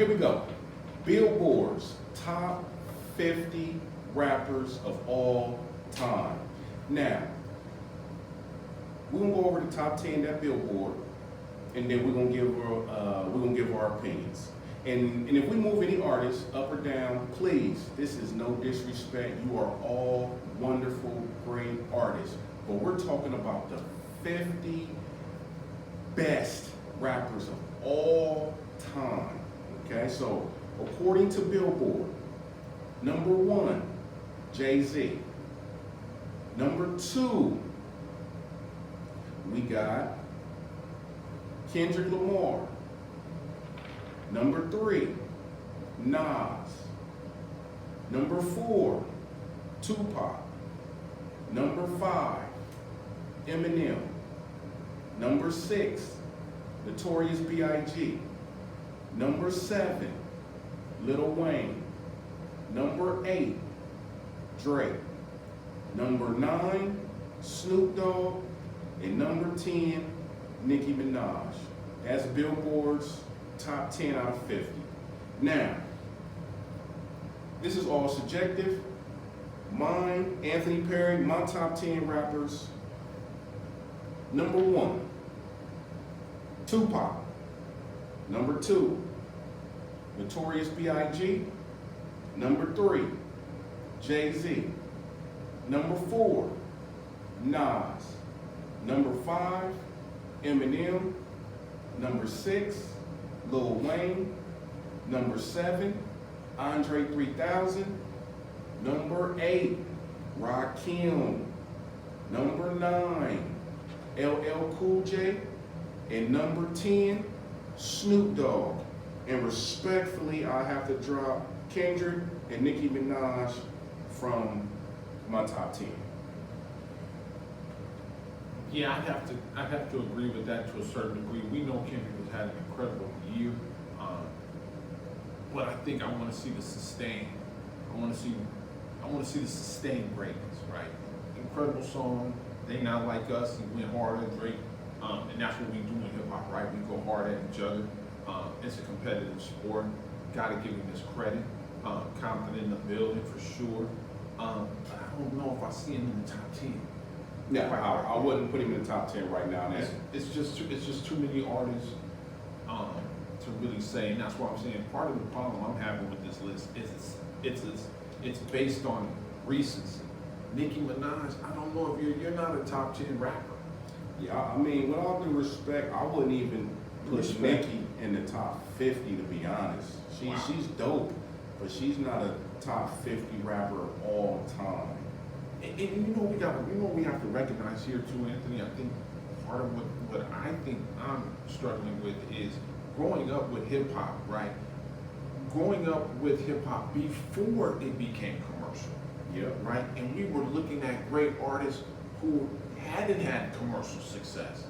Here we go. Billboard's top 50 rappers of all time. Now, we're gonna go over the top 10 that Billboard, and then we're gonna give our opinions. And if we move any artists up or down, please, this is no disrespect. You are all wonderful, great artists. But we're talking about the 50 best rappers of all time. Okay, so according to Billboard, number 1, Jay-Z. Number 2, we got Kendrick Lamar. Number 3, Nas. Number 4, Tupac. Number 5, Eminem. Number 6, Notorious B.I.G. Number 7, Lil Wayne. Number 8, Drake. Number 9, Snoop Dogg. And number 10, Nicki Minaj. That's Billboard's top 10 out of 50. Now, this is all subjective. Mine, Anthony Perry, my top 10 rappers. Number 1, Tupac. Number 2, Notorious B.I.G. Number 3, Jay-Z. Number 4, Nas. Number 5, Eminem. Number 6, Lil Wayne. Number 7, Andre 3000. Number 8, Rakim. Number 9, LL Cool J. And number 10, Snoop Dogg. And respectfully, I have to drop Kendrick and Nicki Minaj from my top 10. Yeah, I'd have to agree with that to a certain degree. We know Kendrick has had an incredible year, but I think I want to see the sustain. I want to see the sustained greatness, right? Incredible song. They Not Like Us. He went hard at Drake, and that's what we do in hip hop, right? We go hard at each other. It's a competitive sport. Got to give him his credit. Confident in the building for sure. But I don't know if I see him in the top 10. Yeah, I wouldn't put him in the top 10 right now. It's just too many artists to really say, and that's why I'm saying part of the problem I'm having with this list is it's based on recency. Nicki Minaj, I don't know if you're not a top 10 rapper. Yeah, I mean, with all due respect, I wouldn't even put Nicki in the top 50, to be honest. She's dope, but she's not a top 50 rapper of all time. And you know we have to recognize here too, Anthony. I think part of what I think I'm struggling with is growing up with hip hop, right? Growing up with hip hop before it became commercial. Yeah. Right? And we were looking at great artists who hadn't had commercial success.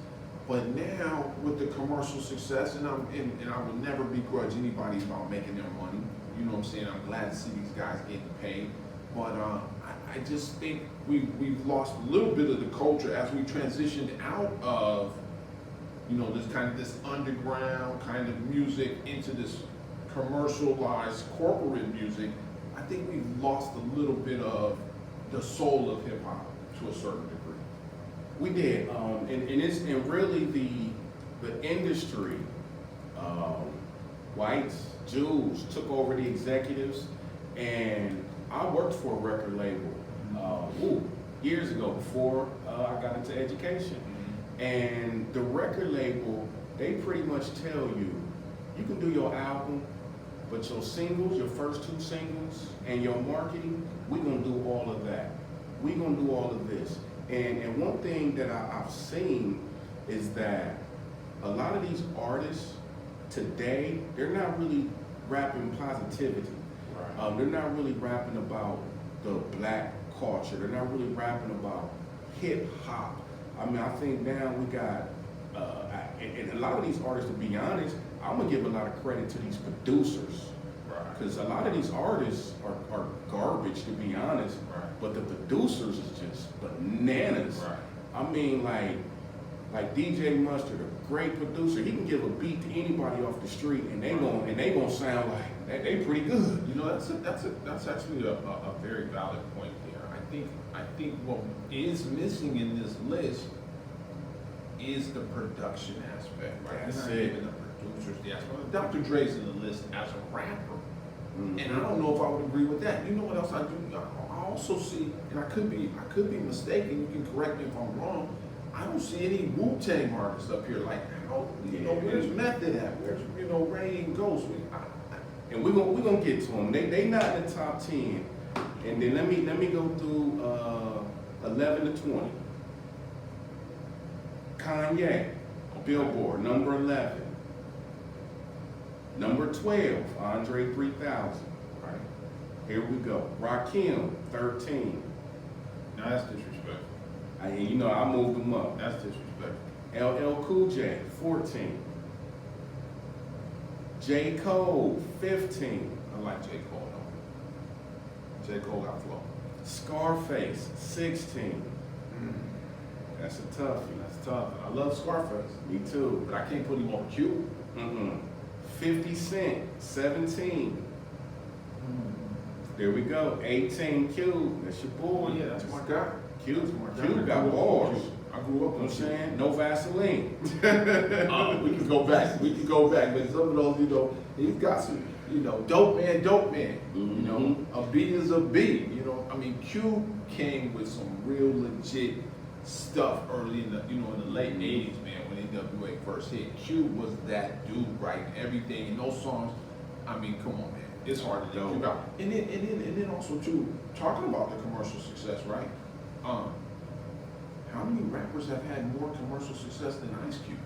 But now with the commercial success, and I would never begrudge anybody about making their money. You know what I'm saying? I'm glad to see these guys getting paid. But I just think we've lost a little bit of the culture as we transitioned out of, this underground kind of music into this commercialized corporate music. I think we've lost a little bit of the soul of hip hop to a certain degree. We did, and really the industry, whites, Jews took over the executives, and I worked for a record label years ago before I got into education. And the record label, they pretty much tell you, you can do your album, but your singles, your first 2 singles, and your marketing, we're gonna do all of that. We're gonna do all of this. And one thing that I've seen is that a lot of these artists today, they're not really rapping positivity. Right. They're not really rapping about the black culture. They're not really rapping about hip hop. I mean, I think now we got, and a lot of these artists, to be honest, I'm gonna give a lot of credit to these producers. Right. Because a lot of these artists are garbage, to be honest. Right. But the producers is just bananas. Right. I mean, like, Like DJ Mustard, a great producer. He can give a beat to anybody off the street, and they gonna sound like they pretty good. You know, that's actually a very valid point there. I think what is missing in this list is the production aspect, right? That's Not it. even the producers, the aspect. Dr. Dre's in the list as a rapper, Mhm. and I don't know if I would agree with that. You know what else I do? I also see, and I could be mistaken. You can correct me if I'm wrong. I don't see any Wu-Tang artists up here. Like, how, where's Method at? Where's, Ray and Ghost? And we're gonna get to them. They not in the top 10. And then let me go through 11 to 20. Kanye, Billboard, number 11. Number 12, Andre 3000. Right. Here we go. Rakim, 13. Now that's disrespectful. I moved them up. That's disrespectful. LL Cool J, 14. J. Cole, 15. I like J. Cole though. J. Cole got flow. Scarface, 16. That's a toughie. That's tough. I love Scarface, Me too. but I can't put him on Q. 50 Cent, 17. There we go. 18 Q. That's your boy. Yeah, that's my guy. Q. That's my guy. Q got bars. I grew up You know on what I'm Q. saying? No Vaseline. We can go back. We can go back. But some of those, he's got some, dope man. A B is a B. Q came with some real legit stuff early in the late '80s, man. When NWA first hit, Q was that dude, right? Everything in those songs. Come on, man. It's hard to leave Q out. And then also too, talking about the commercial success, right? How many rappers have had more commercial success than Ice Cube?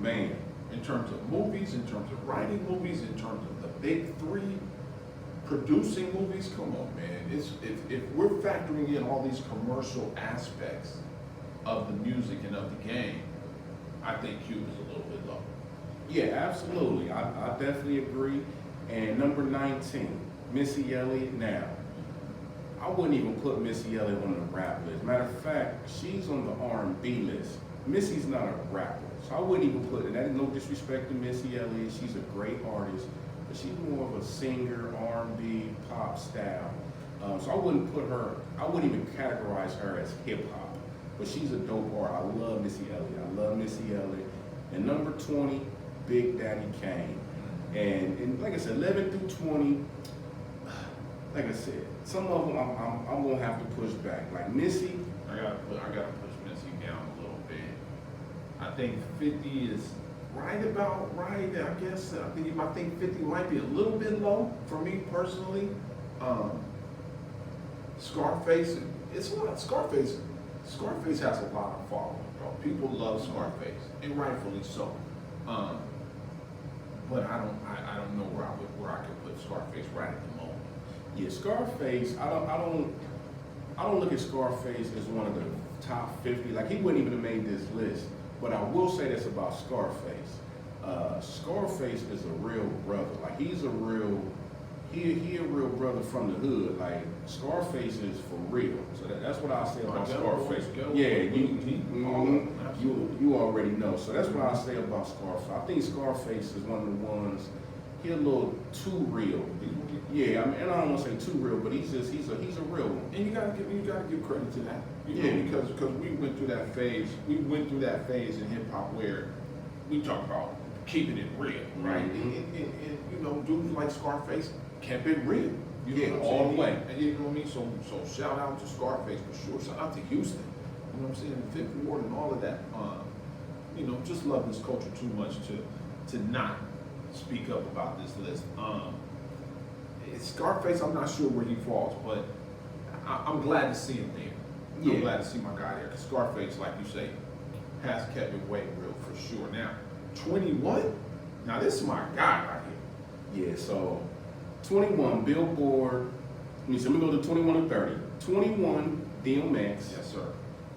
Man. In terms of movies, in terms of writing movies, in terms of the big three, producing movies, come on, man. If we're factoring in all these commercial aspects of the music and of the game, I think Cube is a little bit low. Yeah, absolutely. I definitely agree. And number 19, Missy Elliott. Now, I wouldn't even put Missy Elliott on the rap list. Matter of fact, she's on the R&B list. Missy's not a rapper, so I wouldn't even put it. That is no disrespect to Missy Elliott. She's a great artist, but she's more of a singer, R&B, pop style. So I wouldn't even categorize her as hip hop. But she's a dope artist. I love Missy Elliott. And number 20, Big Daddy Kane. And like I said, 11 through 20, like I said, some of them I'm gonna have to push back. Like Missy, I gotta push Missy down a little bit. I think 50 is right about right. I guess I think 50 might be a little bit low for me personally. Scarface, it's a lot. Scarface has a lot of following, bro. People love Scarface, and rightfully so. But I don't know where I could put Scarface right at the moment. yeah, Scarface. I don't look at Scarface as one of the top 50. Like he wouldn't even have made this list. But I will say this about Scarface. Scarface is a real brother. Like he's a real brother from the hood. Like Scarface is for real. So that's what I say about Scarface. Yeah, you already know. So that's what I say about Scarface. I think Scarface is one of the ones. He a little too real. Yeah, and I don't want to say too real, but he's a real one. And you gotta give credit to that. Yeah. Because we went through that phase. We went through that phase in hip hop where we talk about keeping it real, right? Mm-hmm. And dudes like Scarface kept it real. All the way. And you know what I mean? So shout out to Scarface for sure. Shout out to Houston. You know what I'm saying? The Fifth Ward and all of that. Just love this culture too much to not speak up about this list. Scarface, I'm not sure where he falls, but I'm glad to see him there. Yeah. I'm glad to see my guy there. Because Scarface, like you say, has kept it way real for sure. Now, 21? Now this is my guy right here. Yeah, so 21, Billboard. Let me go to 21 to 30. 21, DMX. Yes, sir.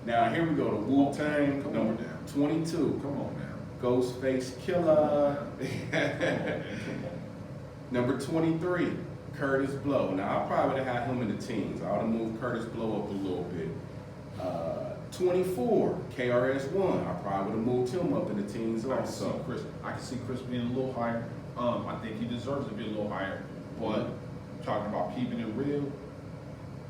Now here we go to Wu-Tang, Come number on now. 22. Come on now. Ghostface Killer. Come on. Number 23, Curtis Blow. Now I probably would have had him in the teens. I would have moved Curtis Blow up a little bit. 24, KRS-One. I probably would have moved him up in the teens also. I can see Chris being a little higher. I think he deserves to be a little higher. But talking about keeping it real,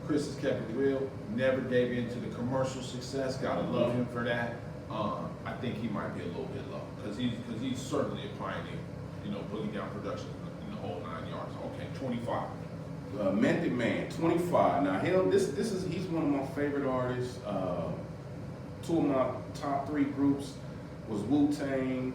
Chris has kept it real. Never gave in to the commercial success. Gotta love him for that. I think he might be a little bit low because he's certainly a pioneer. You know, Boogie Down Productions in the whole 9 yards. Okay, 25. Method Man, 25. Now he's one of my favorite artists. Two of my top 3 groups was Wu-Tang,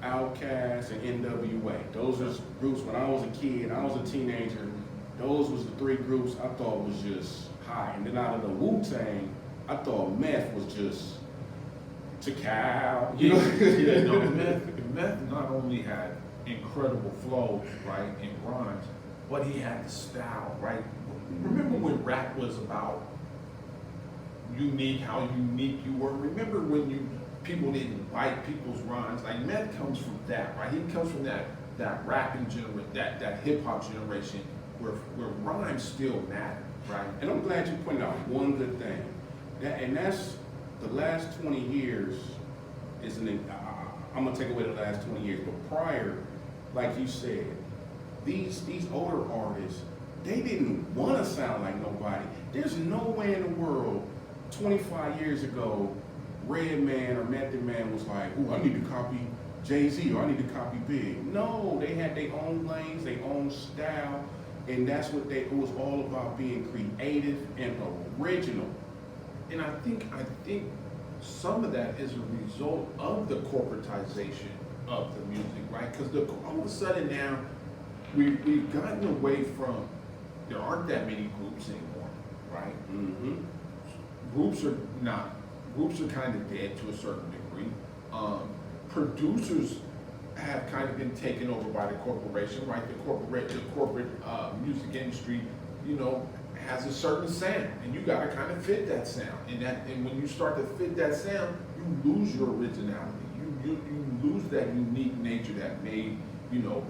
Outkast, and NWA. Those was groups when I was a kid, I was a teenager. Those was the 3 groups I thought was just high. And then out of the Wu-Tang, I thought Meth was just Chacal. Meth not only had incredible flows, right, and rhymes, but he had the style, right? Remember when rap was about unique, how unique you were? Remember when people didn't bite people's rhymes? Like Meth comes from that, right? He comes from that rapping generation, that hip hop generation where rhymes still matter, right? And I'm glad you pointed out one good thing. And that's the last 20 years I'm gonna take away the last 20 years, but prior, like you said, these older artists, they didn't want to sound like nobody. There's no way in the world 25 years ago, Redman or Method Man was like, "Ooh, I need to copy Jay-Z or I need to copy Big." No, they had their own lanes, their own style, and that's what it was all about, being creative and original. And I think some of that is a result of the corporatization of the music, right? Because all of a sudden now, we've gotten away from, there aren't that many groups anymore, right? Mm-hmm. Groups are kind of dead to a certain degree. Producers have kind of been taken over by the corporation, right? The corporate music industry, you know, has a certain sound, and you got to kind of fit that sound. And when you start to fit that sound, you lose your originality. You lose that unique nature that made, you know,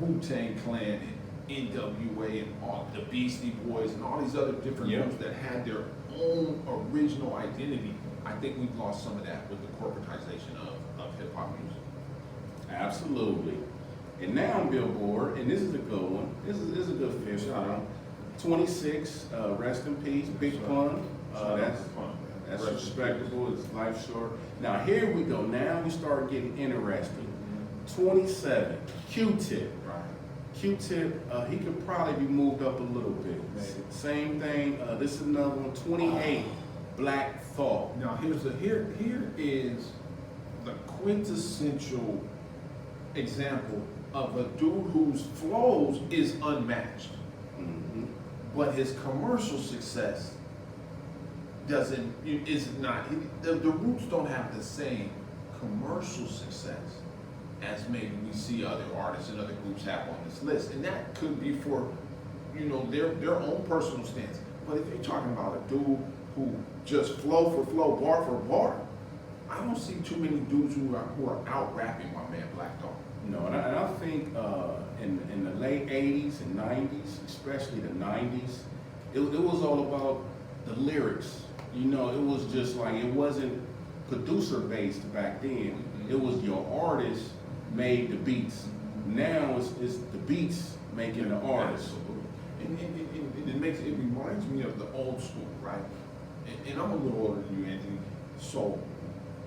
Wu-Tang Clan and NWA and all the Beastie Boys and all these other different groups that had their own original identity. I think we've lost some of that with the corporatization of hip hop music. Absolutely. And now on Billboard, and this is a good one. This is a good fish. 26, rest in peace, Big Pun. That's respectable. It's life short. Now here we go. Now we start getting interesting. 27, Q-Tip. Right. Q-Tip, he could probably be moved up a little bit. Maybe. Same thing. This is another one. 28, Black Thought. Now here is the quintessential example of a dude whose flows is unmatched. Mm-hmm. But his commercial success is not. The Roots don't have the same commercial success as maybe we see other artists and other groups have on this list, and that could be for, you know, their own personal stance. But if you're talking about a dude who just flow for flow, bar for bar, I don't see too many dudes who are out rapping my man Black Thought. No, and I think in the late 80s and 90s, especially the 90s, it was all about the lyrics. You know, it was just like, it wasn't producer based back then. Mm-hmm. It was your artist made the beats. Now it's the beats making the artist. And it reminds me of the old school, right? And I'm a little older than you, Anthony, so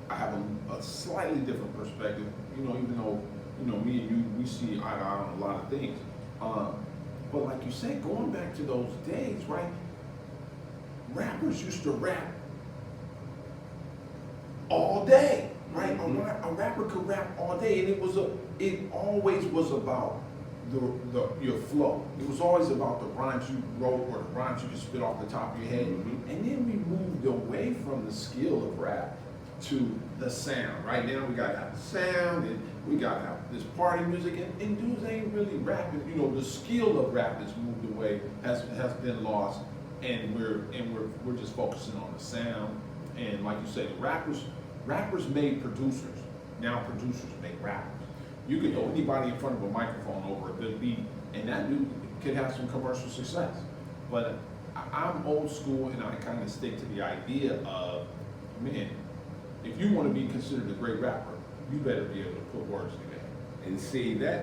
I have a slightly different perspective, you know, even though, you know, me and you, we see eye to eye on a lot of things. But like you said, going back to those days, right? Rappers used to rap all day, right? Mm-hmm. A rapper could rap all day, and it always was about your flow. It was always about the rhymes you wrote or the rhymes you could spit off the top of your head. Mm-hmm. And then we moved away from the skill of rap to the sound. Right now we gotta have the sound, and we gotta have this party music, and dudes ain't really rapping. You know, the skill of rap has moved away, has been lost, and we're just focusing on the sound. And like you say, rappers made producers. Now producers make rappers. You could throw anybody in front of a microphone over a good beat, and that dude could have some commercial success. But I'm old school, and I kind of stick to the idea of man, if you want to be considered a great rapper, you better be able to put words together. And see,